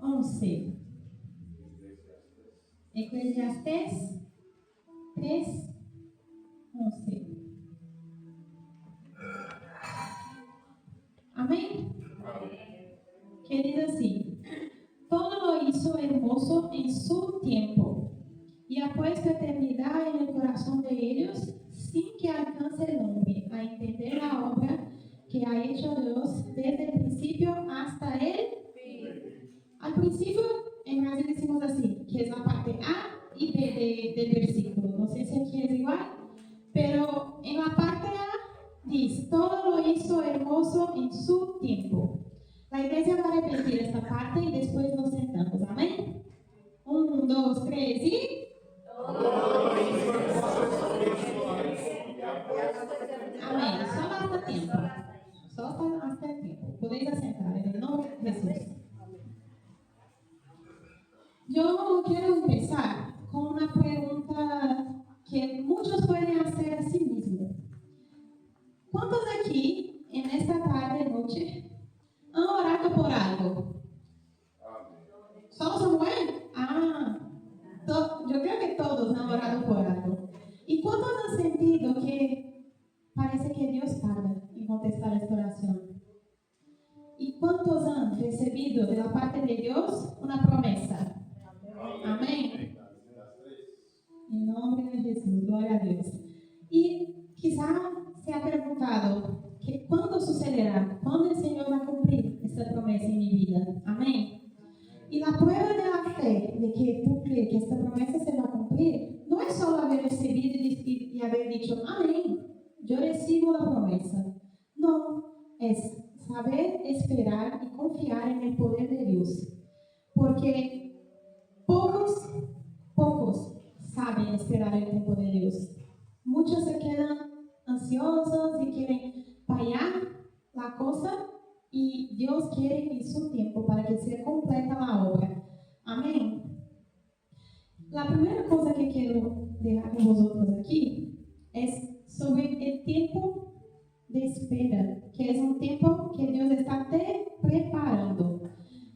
11. Eclesiastés 3, 11. Amén. Que dice así: todo lo hizo hermoso en su tiempo, y ha puesto eternidad en el corazón de ellos, sin que alcance el hombre a entender la obra que ha hecho Dios desde el principio hasta el fin. Al principio, en Brasil decimos así, que es la parte A y B del versículo. No sé si aquí es igual, pero en la parte A dice: todo lo hizo hermoso en su tiempo. La iglesia va a repetir esta parte y después nos sentamos. Amén. 1, 2, 3 y... Amén. Solo hasta tiempo. Solo hasta el tiempo. Podéis asentar en el nombre de Jesús. Yo quiero empezar con una pregunta que muchos pueden hacer a sí mismos. ¿Cuántos aquí, en esta tarde, noche, han orado por algo? ¿Solo Samuel? Yo creo que todos han orado por algo. ¿Y cuántos han sentido que parece que Dios tarda en contestar esta oración? ¿Y cuántos han recibido de la parte de Dios una promesa? Amén. En nombre de Jesús, gloria a Dios. Y quizá se ha preguntado que ¿cuándo sucederá? ¿Cuándo el Señor va a cumplir esta promesa en mi vida? Amén. Y la prueba de la fe de que tú crees que esta promesa se va a cumplir no es solo haber recibido y haber dicho amén, yo recibo la promesa. No, es saber esperar y confiar en el poder de Dios. Porque pocos saben esperar el tiempo de Dios. Muchos se quedan ansiosos y quieren fallar la cosa, y Dios quiere en su tiempo para que sea completa la obra. Amén. La primera cosa que quiero dejar con vosotros aquí es sobre el tiempo de espera, que es un tiempo que Dios está te preparando.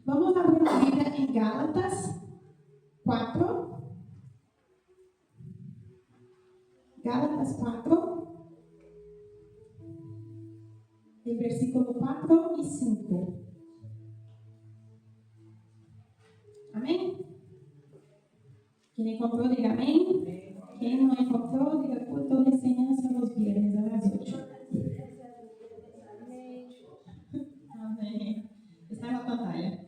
Vamos a abrir la Biblia en Gálatas 4. Gálatas 4. El versículo 4 y 5. Amén. Quien encontró, diga amén. Quien no encontró, diga culto de enseñanza los viernes a las 8. Amén. Está en la pantalla.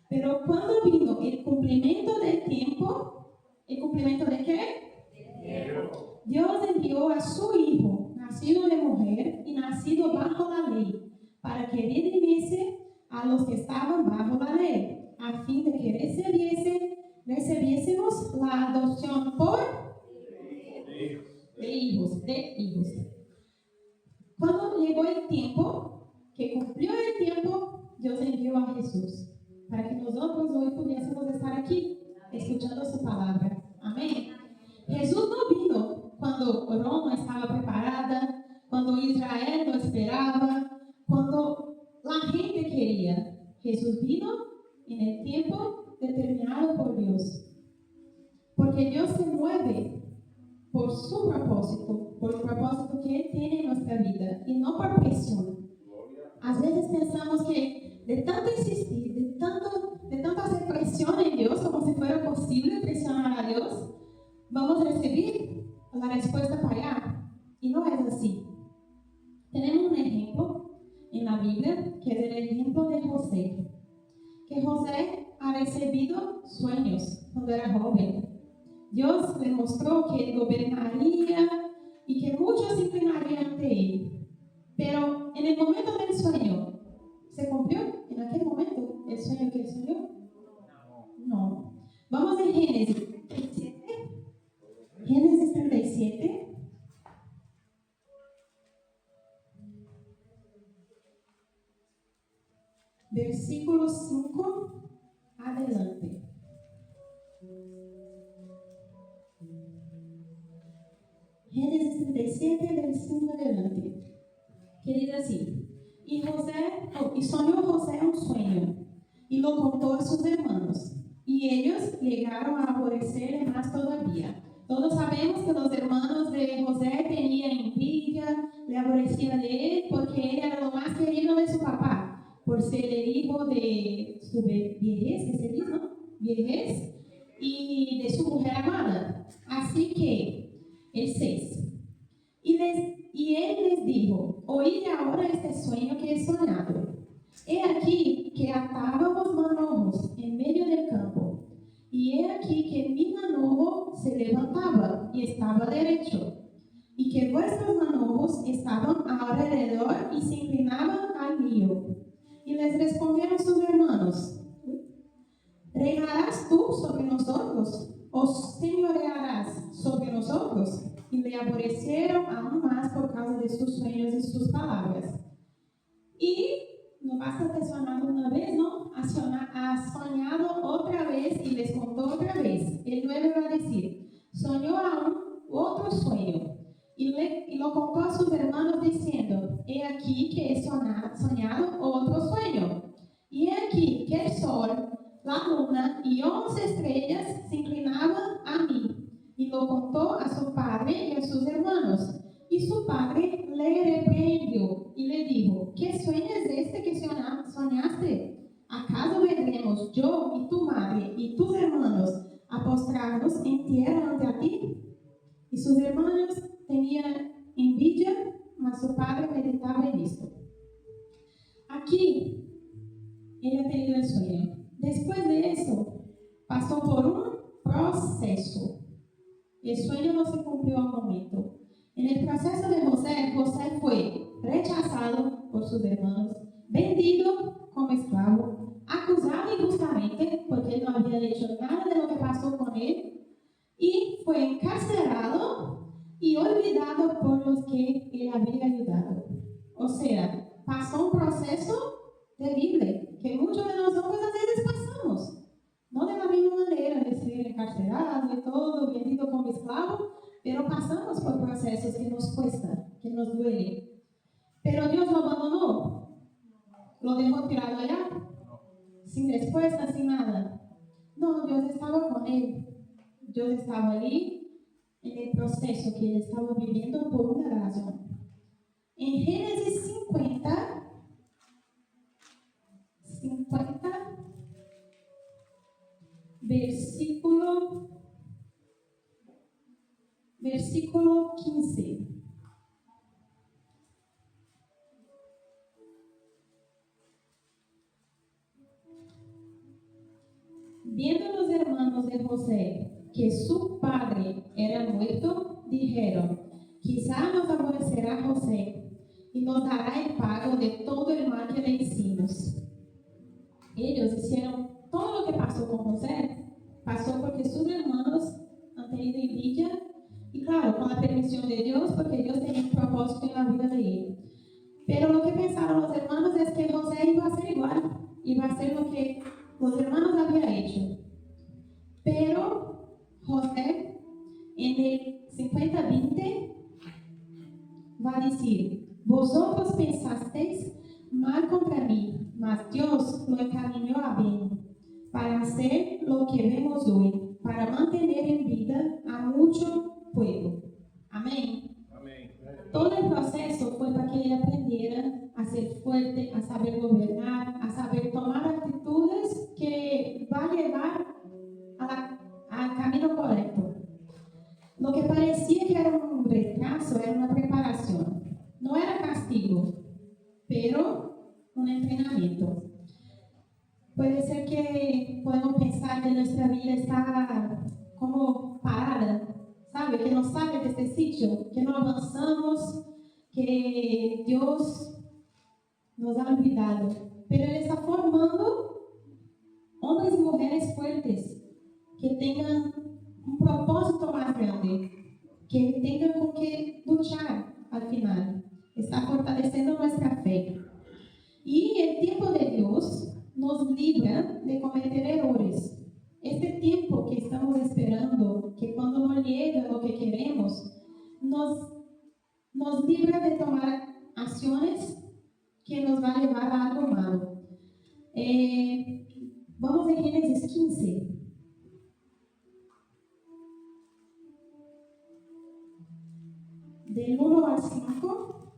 Pero cuando vino el cumplimiento del tiempo, ¿el cumplimiento de qué? Dios envió a su Hijo, nacido de mujer y nacido bajo la ley, para que redimiese a los que estaban bajo la ley, a fin de que recibiésemos la adopción por hijos. Cuando llegó el tiempo, que cumplió el tiempo, Dios envió a Jesús, para que nosotros hoy pudiésemos estar aquí, escuchando su palabra. Amén. Jesús no vino cuando Roma estaba preparada, cuando Israel no esperaba, cuando la gente quería. Jesús vino en el tiempo determinado por Dios. Porque Dios se mueve por su propósito, por el propósito que Él tiene en nuestra vida, y no por presión. A veces pensamos que de tanto insistir, de tanto hacer presión en Dios, como si fuera posible presionar a Dios, vamos a recibir la respuesta para allá. Y no es así. Tenemos un ejemplo en la Biblia, que es el ejemplo de José. Que José ha recibido sueños cuando era joven. Dios le mostró que él gobernaría y que muchos se inclinarían ante él. Pero en el momento del sueño, ¿se cumplió en aquel momento el sueño que él soñó? No. Vamos a Génesis 37. Génesis 37. Versículo 5 adelante. Génesis 37, del 5 adelante. Que dice así: y soñó José un sueño, y lo contó a sus hermanos. Y ellos llegaron a aborrecerle más todavía. Todos sabemos que los hermanos de José tenían envidia, le aborrecían de él porque él era lo más querido de su papá, por ser el hijo de su viejez, ¿qué se dice, no? Viejez, y de su mujer amada. Así que, el 6. Y él les dijo: oíd ahora este sueño que he soñado. He aquí que atábamos manojos en medio del campo, y he aquí que mi manojo se levantaba y estaba derecho, y que vuestros manojos estaban alrededor y se inclinaban al mío. Y les respondieron sus hermanos: ¿reinarás tú sobre nosotros, o señorearás sobre nosotros? Y le aborrecieron aún más por causa de sus sueños y sus palabras. Y no basta de soñar una vez, ¿no? Ha soñado otra vez y les contó otra vez. El 9 va a decir: soñó aún otro sueño y lo contó a sus hermanos diciendo: he aquí que he soñado otro sueño. Y he aquí que el sol, la luna y 11 estrellas se inclinaban a mí. Y lo contó a su padre y a sus hermanos. Y su padre le reprendió y le dijo: ¿qué sueño es este que soñaste? ¿Acaso vendremos yo y tu madre y tus hermanos a postrarnos en tierra ante ti? Y sus hermanos tenían envidia, mas su padre meditaba en esto. Aquí, él ha tenido el sueño. Después de eso, pasó por un proceso. El sueño no se cumplió al momento. En el proceso de José, José fue rechazado por sus hermanos, vendido como esclavo, acusado injustamente porque él no había hecho nada de lo que pasó con él, y fue encarcelado y olvidado por los que él había ayudado. O sea, pasó un proceso terrible que muchos de nosotros a veces pasamos. No de la misma manera de ser encarcelado y todo, vendido como esclavo, pero pasamos por procesos que nos cuestan, que nos duelen. Pero Dios lo abandonó, lo dejó tirado allá, sin respuesta, sin nada. No, Dios estaba con él. Dios estaba allí en el proceso que él estaba viviendo por una razón. En Génesis 50, versículo 15. Viendo los hermanos de José que su padre era muerto, dijeron: quizá nos aborrecerá José y nos dará el pago de todo el mal que le hicimos. Ellos hicieron todo lo que pasó con José. Pasó porque sus hermanos han tenido envidia, y claro, con la permisión de Dios, porque Dios tenía un propósito en la vida de él. Pero lo que pensaron los hermanos es que José iba a ser igual, iba a hacer lo que los hermanos habían hecho. Pero José, en el 50:20, va a decir: vosotros pensasteis mal contra mí, mas Dios lo encaminó a bien, para hacer lo que vemos hoy, para mantener en vida a mucho pueblo. Amén. Amén. Todo el proceso fue para que él aprendiera a ser fuerte, a saber gobernar, a saber tomar actitudes que va a llevar al camino correcto. Lo que parecía que era un retraso era una preparación. No era castigo, pero un entrenamiento. Puede ser que podemos pensar que nuestra vida está como parada, ¿sabe? Que no sale de este sitio, que no avanzamos, que Dios nos ha olvidado. Pero Él está formando hombres y mujeres fuertes, que tengan un propósito más grande, que tengan con qué luchar al final. Está fortalecendo nuestra fe. Y el tiempo de Dios nos libra de cometer errores. Este tiempo que estamos esperando, que cuando no llega lo que queremos, nos libra de tomar acciones que nos va a llevar a algo malo. Vamos a Génesis 15. Del 1 al 5.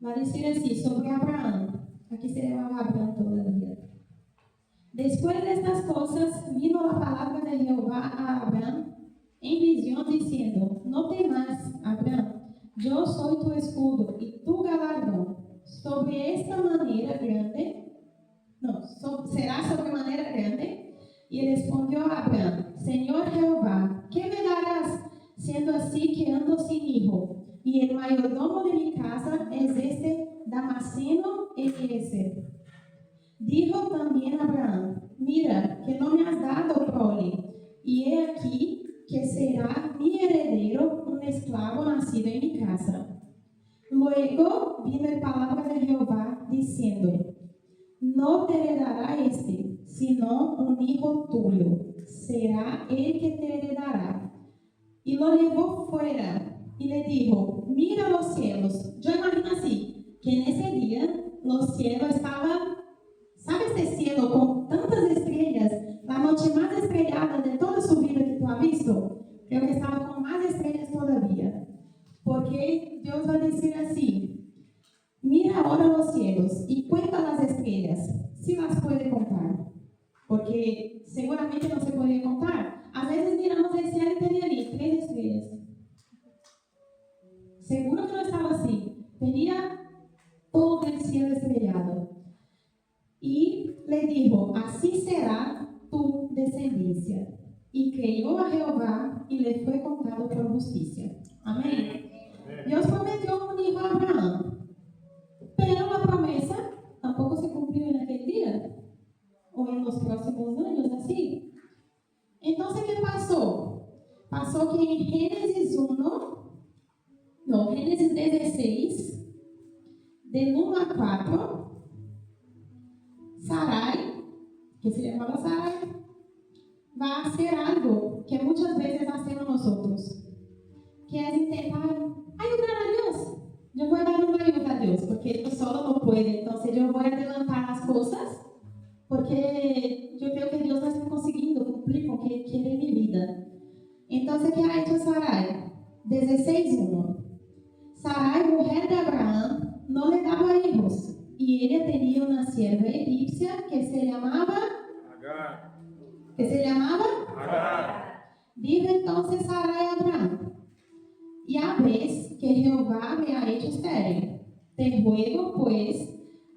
Va a decir así sobre Abraham. Aquí se llamaba Abraham todavía. Después de estas cosas, vino la palabra de Jehová a Abraham en visión diciendo: no temas, Abraham, yo soy tu escudo y tu galardón. Sobre esta manera grande, será sobremanera grande. Y respondió a Abraham: Señor Jehová, ¿qué me darás, siendo así que ando sin hijo? Y el mayordomo de mi casa es este Damaseno Eliezer. Dijo también Abraham: mira, que no me has dado prole, y he aquí que será mi heredero un esclavo nacido en mi casa. Luego vino palabra de Jehová diciendo: no te heredará sino un hijo tuyo, será él que te heredará. Y lo llevó fuera y le dijo: mira los cielos. Yo imagino así, que en ese día los cielos estaban, ¿sabes ese cielo con tantas estrellas? La noche más estrellada de toda su vida que tú has visto. Creo que estaba con más estrellas todavía. Porque Dios va a decir así: mira ahora los cielos y cuenta las estrellas, si las puede contar. Porque seguramente no se puede contar. A veces miramos el cielo y tenía ahí 3 estrellas. Seguro que no estaba así. Tenía todo el cielo estrellado. Y le dijo: así será tu descendencia. Y creyó a Jehová y le fue contado por justicia. Amén. Dios prometió un hijo a Abraham, pero la promesa tampoco se cumplió en aquel día o en los próximos años, así. Entonces, ¿qué pasó? Pasó que en Génesis 16, del 1 a 4, Sarai, que se llamaba Sarai, va a hacer algo que muchas veces hacemos nosotros, que es intentar ayudar a Dios. Yo voy a dar una ayuda a Dios, porque Él solo no puede. Entonces yo voy a adelantar las cosas, porque yo creo que Dios no está consiguiendo cumplir con lo que Él quiere en mi vida. Entonces, ¿qué ha hecho Sarai? 16:1. Sarai, mujer de Abraham, no le daba hijos, y ella tenía una sierva egipcia que se llamaba Agar. Dijo entonces Sarai a Abraham: ya ves que Jehová me ha hecho estéril. Te ruego, pues,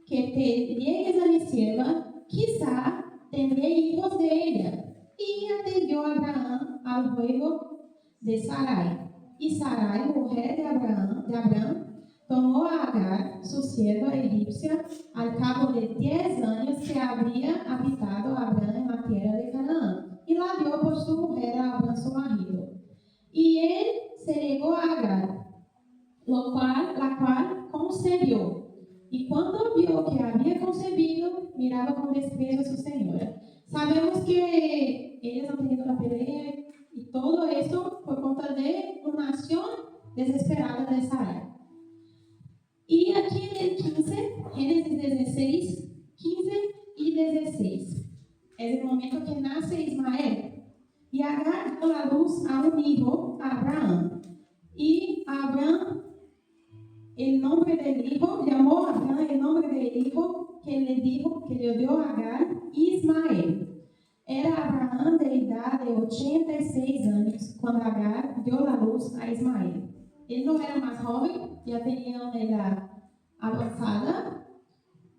que te llegues a mi sierva, quizá tendré hijos de ella. Y atendió Abraham al ruego de Sarai. Y Sarai, mujer de Abraham, tomó a Agar, su sierva egipcia, al cabo de 10 años que había habitado Abraham en la tierra de Canaán, y la dio por su mujer a Abraham su marido. Y él se llegó a Agar, la cual concebió. Y cuando vio que había concebido, miraba con desprecio a su señora. Sabemos que ellas han tenido la pelea y todo eso por cuenta de una acción desesperada de Sarai. Y aquí en el 15, Génesis 16, 15 y 16, es el momento que nace Ismael. Y Agar dio a luz a un hijo, a Abraham. Y Abraham, el nombre del hijo, llamó a Abraham el nombre del hijo que le dio a Agar, Ismael. Era Abraham de edad de 86 años cuando Agar dio la luz a Ismael. Él no era más joven, ya tenía una edad avanzada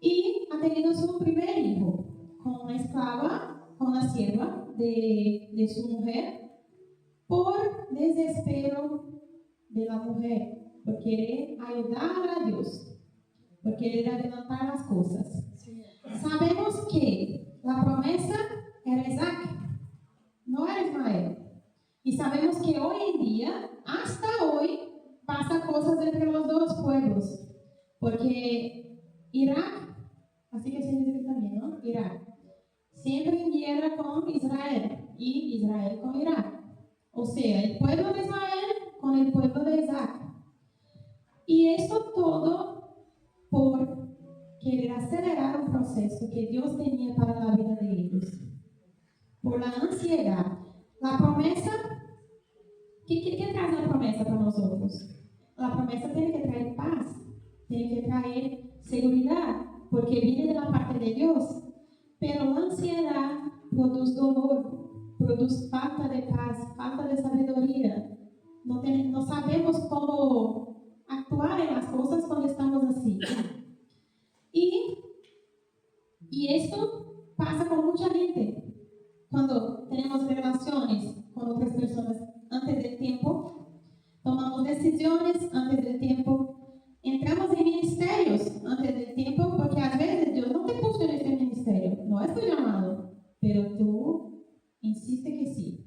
y ha tenido su primer hijo con la esclava, con la sierva de su mujer, por desespero de la mujer, por querer ayudar a Dios, por querer adelantar las cosas. Sabemos que la promesa era Isaac, no era Ismael. Y sabemos que hoy en día, hasta hoy, pasa cosas entre los dos pueblos. Porque Irak, así que se dice también, ¿no? Irak, siempre en guerra con Israel y Israel con Irak. O sea, el pueblo de Ismael con el pueblo de Isaac. Y esto todo acelerar un proceso que Dios tenía para la vida de ellos. Por la ansiedad. La promesa, ¿qué trae la promesa para nosotros? La promesa tiene que traer paz, tiene que traer seguridad, porque viene de la parte de Dios. Pero la ansiedad produce dolor, produce falta de paz, falta de sabiduría. No sabemos cómo actuar en las cosas cuando estamos así. Y esto pasa con mucha gente. Cuando tenemos relaciones con otras personas antes del tiempo, tomamos decisiones antes del tiempo, entramos en ministerios antes del tiempo, porque a veces Dios no te puso en este ministerio, no es tu llamado, pero tú insiste que sí.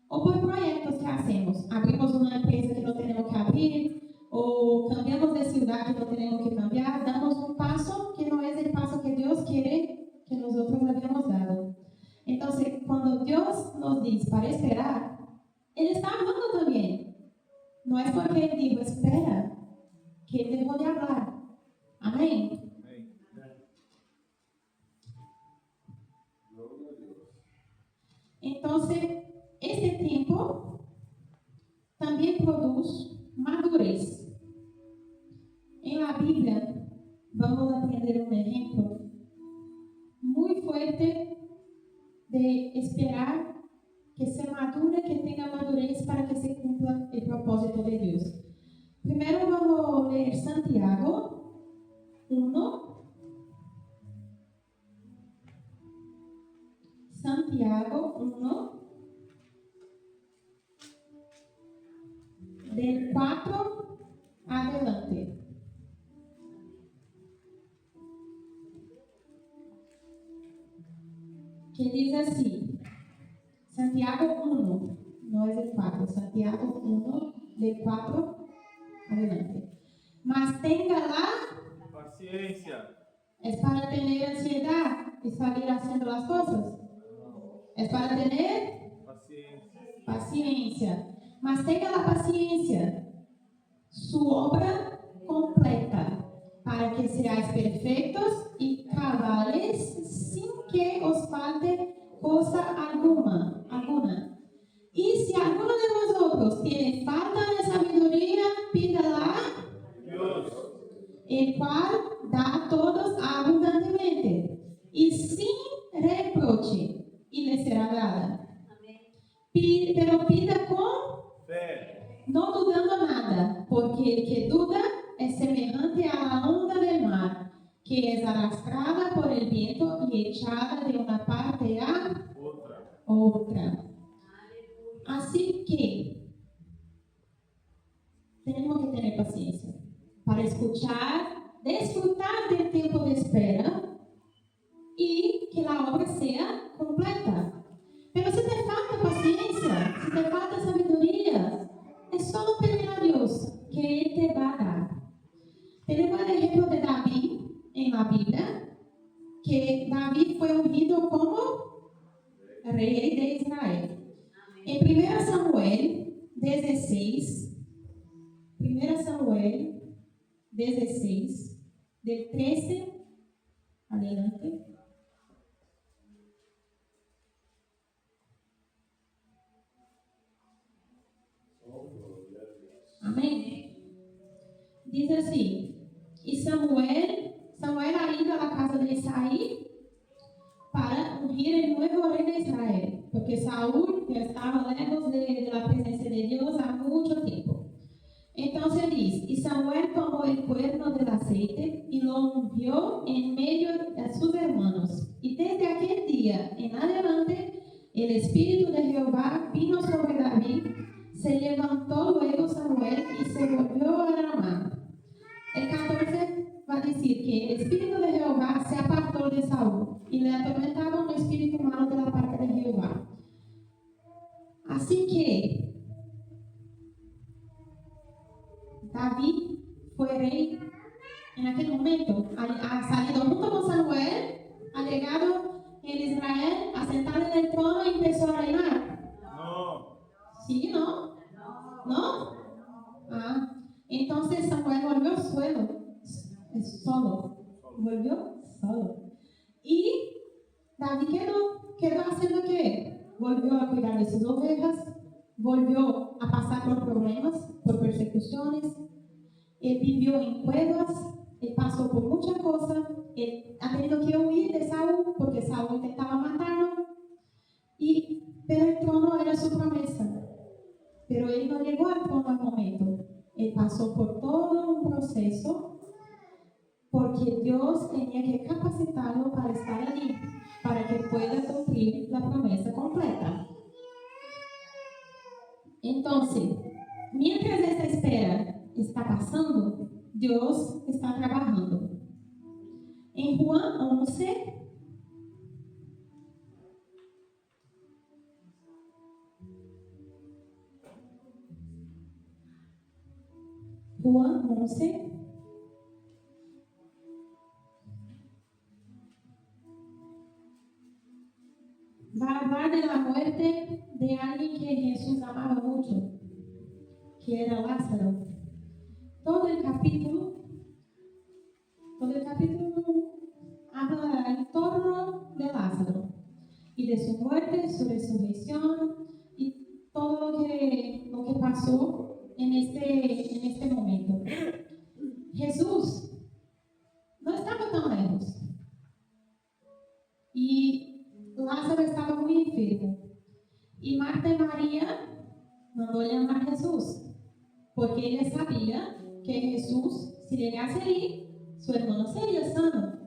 O por proyectos que hacemos, abrimos una empresa que no tenemos que abrir, o cambiamos de ciudad que no tenemos que cambiar, damos un paso que no es el paso que Dios quiere que nosotros habíamos dado. Entonces, cuando Dios nos dice para esperar, Él está hablando también. No es porque Él dijo, espera, que Él dejó de hablar. Amén. Entonces, este tiempo también produce madurez. En la Biblia vamos a aprender un ejemplo muy fuerte de esperar que se madure, que tenga madurez para que se cumpla el propósito de Dios. Primero vamos a leer Santiago 1. Santiago 1, del 4 adelante. Que diz assim, Santiago 1, no es el 4, Santiago 1, del 4 adelante. Mas tenga la paciencia. ¿Es para tener ansiedad y salir haciendo las cosas? Es para tener paciencia. Mas tenga la paciencia, su obra completa, para que seáis perfectos y cabales, sin que os falte cosa alguna. Y si alguno de vosotros tiene falta de sabiduría, pídala Dios, el cual da a todos abundantemente y sin reproche, y le será dada. Pero pida con fe, no dudando nada, porque el que duda es semejante a la onda del mar, que es arrastrada por el viento y echada de una parte a otra. Así que tenemos que tener paciencia para escuchar, disfrutar del tiempo de espera y que la obra sea completa. Pero si te falta paciencia, si te falta sabiduría, es solo pedir a Dios que Él te va a dar. Tenemos el ejemplo de David en la Biblia, que David fue ungido como rey de Israel. En 1 Samuel 16, 1 Samuel 16, del 13 adelante. Amém? Diz assim, e Samuel ha ido a la casa de Isaí para ungir el nuevo rey de Israel, porque Saúl ya estaba lejos de la presencia de Dios há mucho tiempo. Entonces dice, y Samuel tomó el cuerno del aceite y lo ungió en medio de sus hermanos. Y desde aquel día en adelante, el Espíritu de Jehová vino sobre David. Se levantó luego Samuel y se volvió a Ramá. El 14 va a decir que el Espíritu de Jehová se apartó de Saúl y le atormentaba un espíritu malo de la parte de Jehová. Así que David fue rey en aquel momento, ha salido junto con Samuel, ha llegado en Israel, a sentar en el trono y empezó a reinar. no, ¿Sí, no? ¿No? Ah, entonces Samuel volvió solo. volvió solo. Y David quedó haciendo qué? Volvió a cuidar de sus ovejas, volvió a pasar por problemas, por persecuciones. Él vivió en cuevas, él pasó por muchas cosas, él ha tenido que huir de Saúl porque Saúl intentaba matarlo. Pero el trono era su promesa. Pero él no llegó al trono al momento. Él pasó por todo un proceso porque Dios tenía que capacitarlo para estar allí, para que pueda cumplir la promesa completa. Entonces, mientras esta espera está pasando, Dios está trabajando. En Juan 11, va a hablar de la muerte de alguien que Jesús amaba mucho, que era Lázaro. Todo el capítulo habla en torno de Lázaro y de su muerte, su resurrección y todo lo que pasó en este momento. Jesús no estaba tan lejos y Lázaro estaba muy enfermo y Marta y María mandó llamar a Jesús porque ella sabía que Jesús, si llegase allí, su hermano sería sano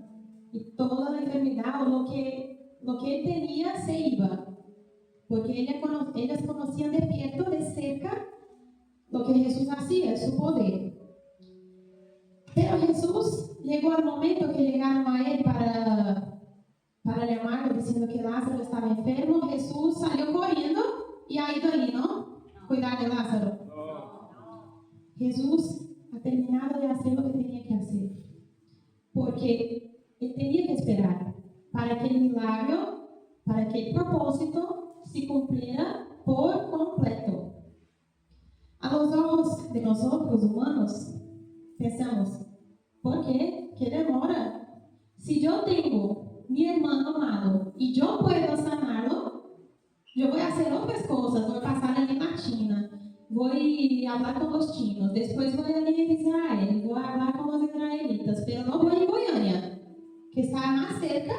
y toda la enfermedad o lo que él tenía se iba, porque ellas conocían despierto de cerca lo que Jesús hacía, su poder. Pero Jesús llegó al momento que llegaron a él para llamarlo, diciendo que Lázaro estaba enfermo. Jesús salió corriendo y ha ido allí, ¿no? Cuidar de Lázaro. Jesús ha terminado de hacer lo que tenía que hacer, porque él tenía que esperar para que el milagro, para que el propósito se cumpliera por completo. A los ojos de nosotros humanos, pensamos, ¿por qué? ¿Qué demora? Si yo tengo mi hermano malo y yo puedo sanarlo, yo voy a hacer otras cosas, voy a pasar allí en la China, voy a hablar con los chinos, después voy a ir a Israel, voy a hablar con los israelitas, pero no voy a Goiânia, que está más cerca,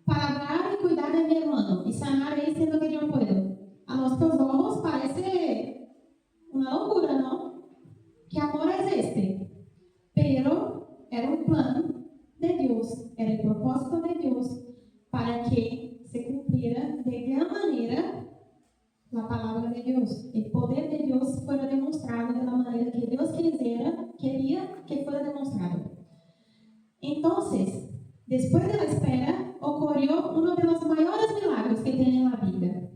para hablar y cuidar de mi hermano y sanar él siendo que yo puedo. A nuestros ojos parece una locura, ¿no? ¿Qué amor es este? Pero era un plan de Dios, era el propósito de Dios para que se cumpliera de gran manera la palabra de Dios. El poder de Dios fuera demostrado de la manera que Dios quería que fuera demostrado. Entonces, después de la espera, ocurrió uno de los mayores milagros que tiene la Biblia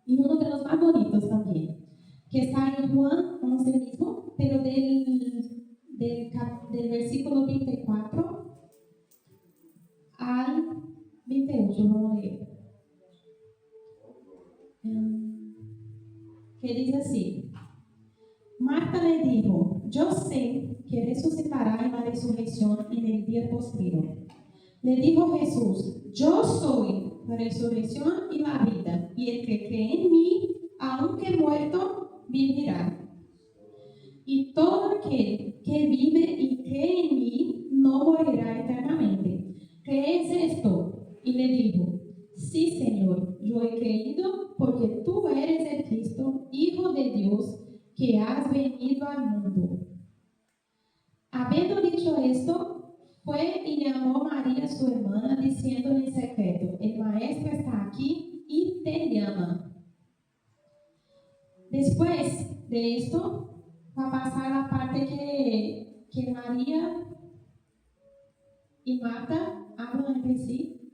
y uno de los más bonitos también, que está en Juan 11 mismo, pero del versículo 24 al 28, vamos a leer. Que dice así: Marta le dijo, yo sé que resucitará en la resurrección en el día postrero. Le dijo Jesús, yo soy la resurrección y la vida, y el que cree en mí, aunque muerto, vivirá. Y todo aquel que vive y cree en mí, no morirá eternamente. ¿Crees esto? Y le dijo, sí, Señor, yo he creído porque tú eres el Cristo, Hijo de Dios, que has venido al mundo. Habiendo dicho esto, fue y llamó a María su hermana, diciéndole en secreto, el maestro está aquí y te llama. Después de esto, va a pasar la parte que María y Marta hablan entre sí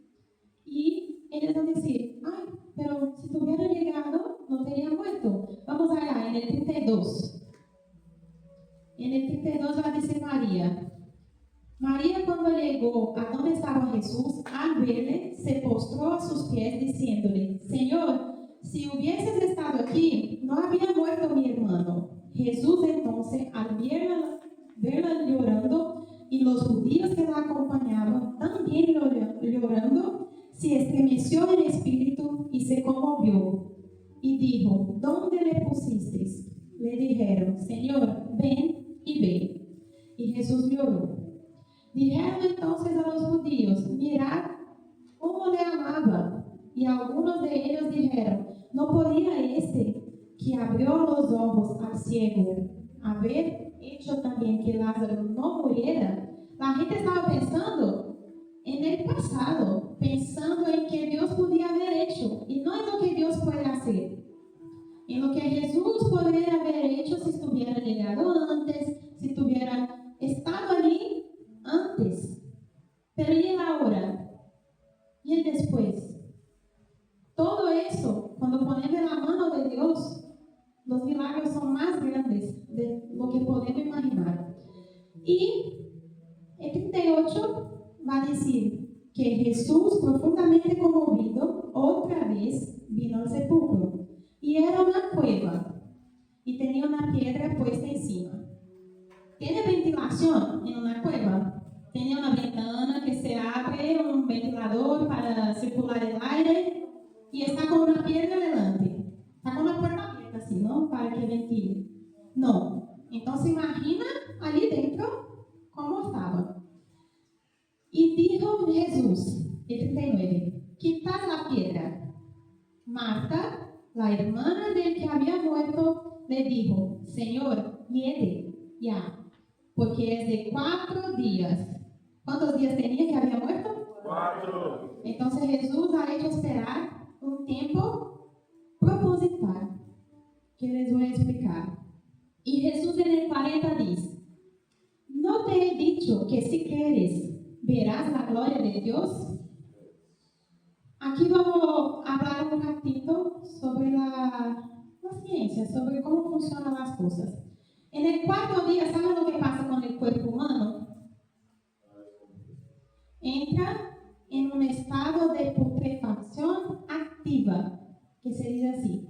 y ellas van a decir, ay, pero si tuviera llegado, no tenía muerto. Vamos allá, en el 32. En el 32 va a decir María, cuando llegó a donde estaba Jesús, al verle, se postró a sus pies diciéndole, Señor, si hubieses estado aquí, no había muerto mi hermano. Jesús entonces, al verla llorando, y los judíos que la acompañaban, también llorando, se estremeció en espíritu y se conmovió. Y dijo: ¿Dónde le pusisteis? Le dijeron: Señor, ven y ve. Y Jesús lloró. Dijeron entonces a los judíos: mirad cómo le amaba. Y algunos de ellos dijeron: ¿no podía este que abrió los ojos al ciego haber hecho también que Lázaro no muriera? La gente estaba pensando en el pasado, pensando en que Dios podía haber hecho, y no en lo que Dios puede hacer, en lo que Jesús podría haber hecho si estuviera llegado antes, si estuviera estado allí antes. Pero ¿y el ahora? ¿Y el después? Todo eso, cuando ponemos en la mano de Dios, los milagros son más grandes de lo que podemos imaginar. Y el 38 va a decir que Jesús, profundamente conmovido, otra vez vino al sepulcro. Y era una cueva y tenía una piedra puesta encima. ¿Tiene ventilación en una cueva? Tiene una ventana que se abre, un ventilador para circular el aire, y está con una piedra delante. Está con la puerta abierta así, ¿no? Para que ventile. No. Entonces imagina allí dentro cómo estaba. Y dijo Jesús, el 39, quitad la piedra. Marta, la hermana del que había muerto, le dijo: Señor, hiede ya, porque es de 4 días. ¿Cuántos días tenía que había muerto? 4. Entonces Jesús ha hecho esperar un tiempo proposital que les voy a explicar. Y Jesús en el 40 dice: ¿no te he dicho que si quieres verás la gloria de Dios? Aquí vamos a hablar un ratito sobre la ciencia, sobre cómo funcionan las cosas. En el 4 día, ¿saben lo que pasa con el cuerpo humano? Entra en un estado de putrefacción activa, que se dice así.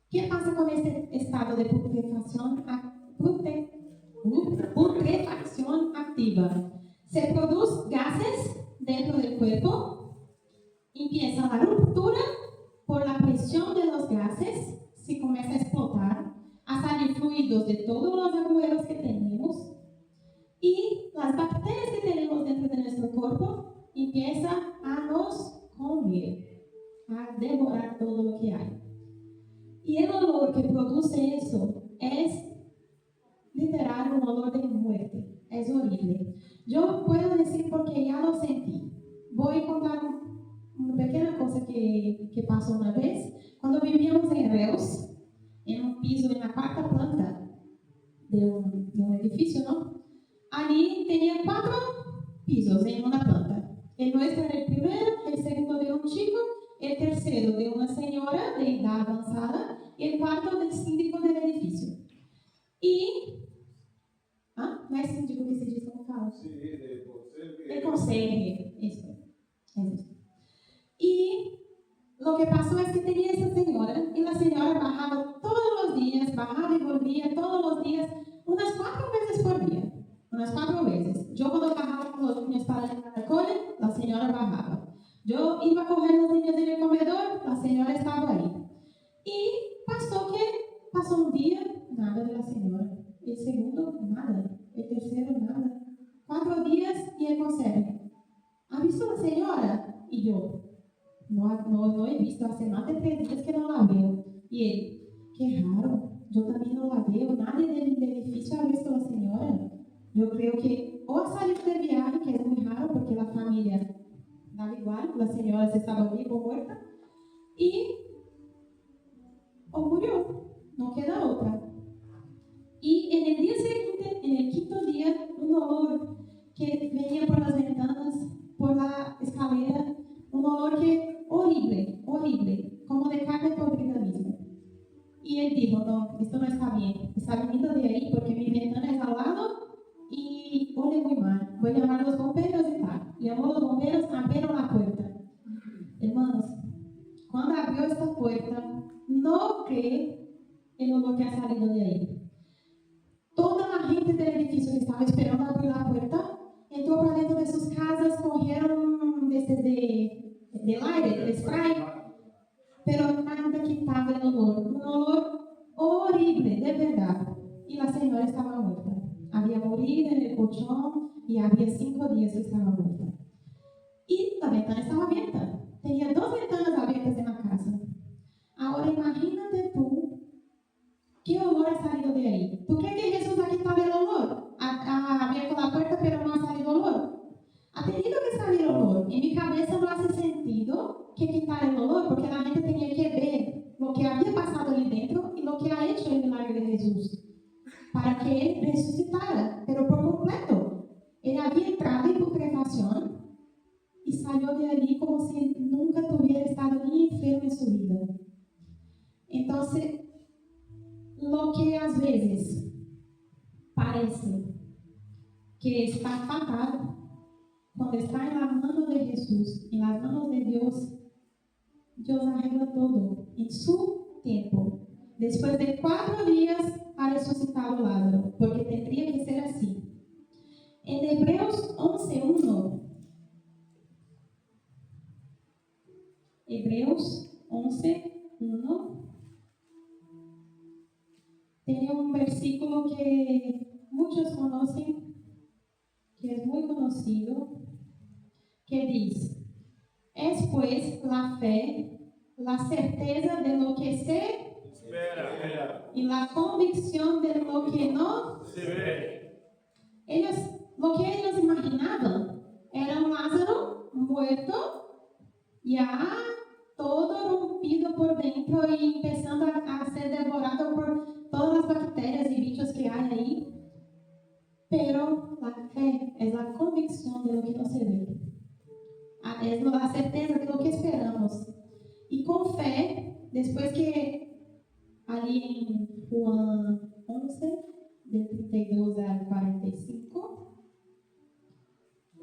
¿Qué pasa con este estado de putrefacción activa? Se producen gases dentro del cuerpo, empieza la ruptura por la presión de los gases, se comienza a explotar, a salir fluidos de todos los agujeros que tenemos, y las bacterias que tenemos dentro de nuestro cuerpo empiezan a nos comer, a devorar todo lo que hay. Y el olor que produce eso es literal un olor de muerte, es horrible. Yo puedo decir porque ya lo sentí. Voy a contar una pequeña cosa que pasó una vez. Cuando vivíamos en Reus, en un piso, en la 4ª planta de un edificio, ¿no? Allí tenía 4 pisos en una planta. El nuestro era el primero, el segundo de un chico, el tercero de una señora de edad avanzada y el cuarto del síndico del edificio. Y... no es síndico que se dice como fala? Sí, El conserje. Eso. Y lo que pasó es que tenía esa señora, y la señora bajaba todos los días, bajaba y volvía todos los días, unas 4 veces por día. Unas 4 veces. Yo cuando bajaba con los niños para ir al cole, la señora bajaba. Yo iba a coger los niños en el comedor, la señora estaba ahí. Y pasó un día, nada de la señora. El segundo, nada. El tercero, nada. 4 días y el conserje: ¿ha visto la señora? Y yo: no he visto, hace más de 3 días que no la veo. Y él: qué raro, yo también no la veo, nadie del edificio ha visto a la señora. Yo creo que o ha salido de viaje, que es muy raro porque la familia daba igual, la señora se estaba viva o muerta, o murió, no queda otra. Y en el día siguiente, en el 5º día, un olor que venía por las ventanas, por la escalera, un olor que horrible, como de carne podrida mismo. Y él dijo: no, esto no está bien, está viniendo de ahí porque mi ventana es al lado y huele muy mal. Voy a llamar a los bomberos y tal. Llamó a los bomberos, abrieron la puerta. Hermanos, cuando abrió esta puerta, no cree el olor que ha salido de ahí. Toda la gente del edificio que estaba esperando abrir la puerta dolorida en el colchón y había 5 días que estaba muerta. Y la ventana estaba abierta. Tenía 2 ventanas abiertas en la casa. Ahora imagínate tú, ¿qué olor ha salido de ahí? ¿Tú crees que Jesús ha quitado el olor? Ha abierto la puerta pero no ha salido olor. Ha tenido que salir olor. En mi cabeza no hace sentido que quitar el olor, porque la gente tenía que ver lo que había pasado ali dentro y lo que ha hecho el milagre de Jesús, para que Él resucitara, pero por completo. Él había entrado en putrefacción y salió de allí como si nunca tuviera estado ni enfermo en su vida. Entonces, lo que a veces parece que está fatal, cuando está en las manos de Jesús, en las manos de Dios, Dios arregla todo en su tiempo. Después de 4 días ha resucitado Lázaro, porque tendría que ser así. En Hebreos 11:1, Hebreos 11:1, tiene un versículo que muchos conocen, que es muy conocido, que dice: es pues la fe, la certeza de lo que se espera y la convicción de lo que no se ve. Lo que ellos imaginaban era un Lázaro muerto, ya todo rompido por dentro y empezando a ser devorado por todas las bacterias y bichos que hay ahí. Pero la fe es la convicción de lo que no se ve. Es la certeza de lo que esperamos. Y con fe, después que ali en Juan 11, del 32 al 45,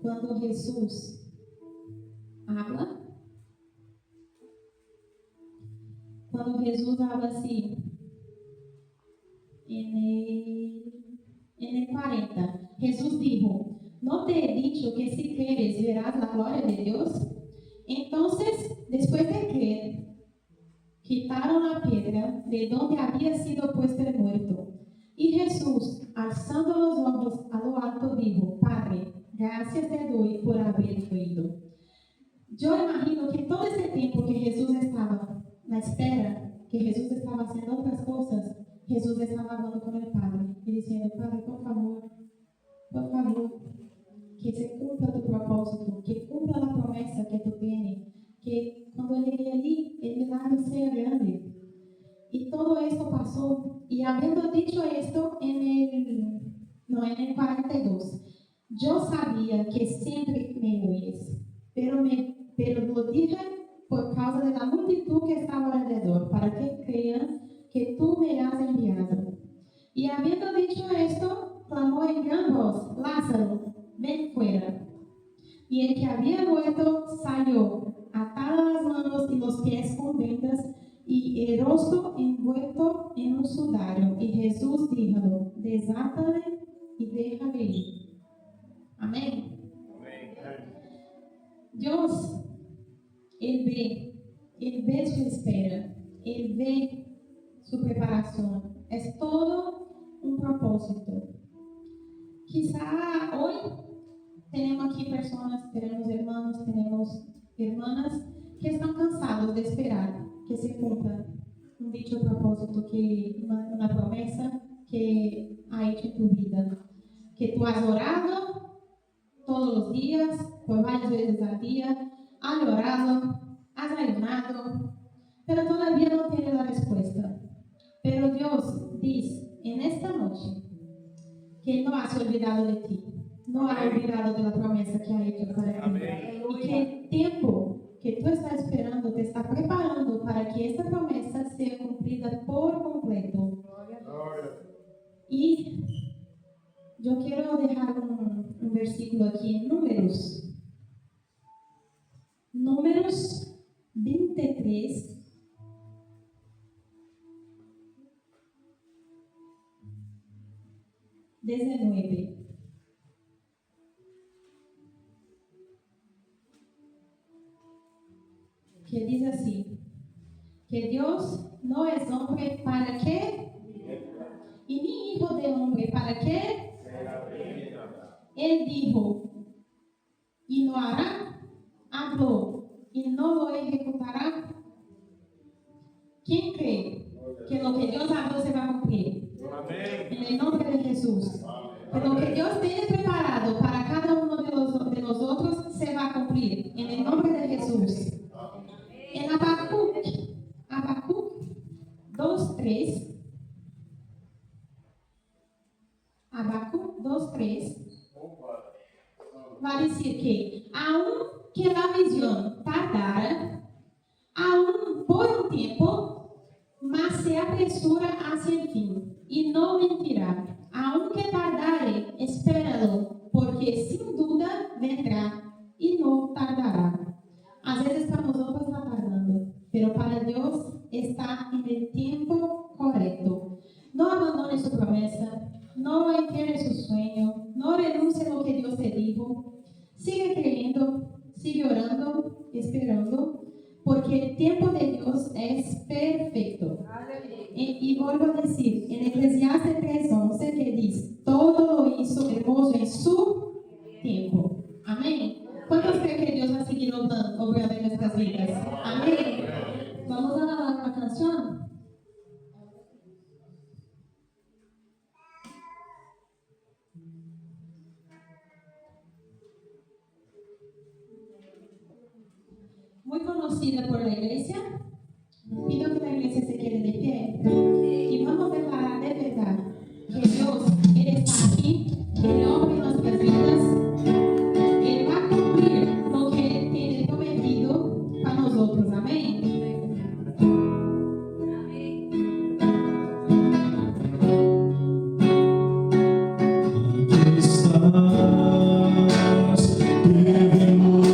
cuando Jesús habla así, en el 40, Jesús dijo: ¿no te he dicho que si crees verás la gloria de Dios? Entonces, después de creer, quitaron la piedra de donde había sido puesto el muerto. Y Jesús, alzando los ojos a lo alto, dijo: Padre, gracias te doy por haber oído. Yo imagino que todo ese tiempo que Jesús estaba na espera, que Jesús estaba haciendo otras cosas, Jesús estaba hablando con el Padre y diciendo: Padre, por favor, que se cumpla tu propósito, que cumpla la promesa que tú tienes, que cuando llegue allí el milagro sea grande. Y todo esto pasó. Y habiendo dicho esto en el 42, yo sabía que siempre me oyes, pero lo dije por causa de la multitud que estaba alrededor, para que crean que tú me has enviado. Y habiendo dicho esto, clamó en gran voz: Lázaro, ven fuera. Y el que había muerto salió, atadas las manos y los pies con vendas y el rostro envuelto en un sudario. Y Jesús dijo: desátale y déjale ir. Amén. Dios, Él ve su espera, Él ve su preparación. Es todo un propósito. Quizá hoy tenemos aquí personas, tenemos hermanos, tenemos hermanas que están cansados de esperar que se cumpla un dicho propósito, una promesa que ha hecho en tu vida, que tú has orado todos los días, por varias veces al día, has orado, has ayunado, pero todavía no tienes la respuesta. Pero Dios dice en esta noche que no ha olvidado de ti, no ha olvidado de la promesa que ha hecho para ti. Amén. Y que el tiempo que tú estás esperando te está preparando para que esta promesa sea cumplida por completo. Y yo quiero dejar un versículo aquí en Números 23. Desde 9. Que dice así: que Dios no es hombre para qué, y ni hijo de hombre para qué Él dijo, y lo hará, habló, y no lo ejecutará. ¿Quién cree que lo que Dios habló se va a cumplir? En el nombre de Jesús. Que lo que Dios tiene preparado para cada uno de nosotros se va a cumplir. En el nombre de Jesús. En Habacuc 2:3. Habacuc 2:3. Va a decir que, aun que la visión tardara, aún por un tiempo, mas se apresura hacia el fin, y no mentirá. Aunque tardare, espéralo, porque sin duda vendrá, y no tardará. Às vezes para nosotros está tardando, pero para Dios está en el tiempo correcto. No abandone su promesa, no entierre su sueño, no renuncie a lo que Dios te dijo. Sigue creyendo, sigue orando, esperando, porque el tiempo de Dios es perfecto. Y vuelvo a decir, en Eclesiastes 3:11, que dice, todo lo hizo hermoso en su tiempo. Amén. ¿Cuántos creen que Dios va a seguir obrando en nuestras vidas? Amén. Vamos a la canción. Muy conocida por la iglesia. Pido que la iglesia se quede de pie y vamos a declarar de verdad que Dios, Él está aquí, Él obra en nuestras vidas, Él va a cumplir lo que Él tiene prometido para nosotros. Amén. Estás, debemos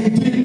between